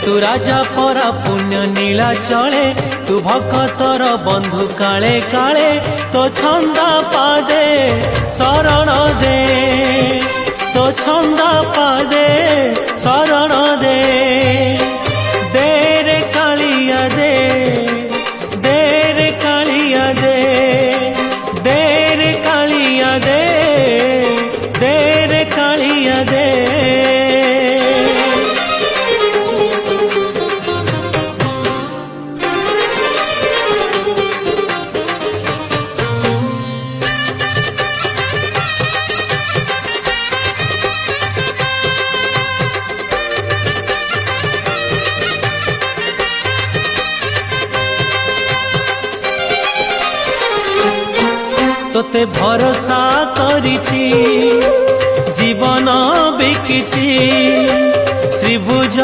तू राजा परा पुण्य नीला चले तू भक्तर बंधु काले काले तो छंदा पादे शरण दे तो छंदा पादे शरण दे देरे कालिया दे देरे कालिया दे देरे कालिया दे देरे कालिया दे। तोते भरोसा करिछि जीवन बिकिछि श्रीभुज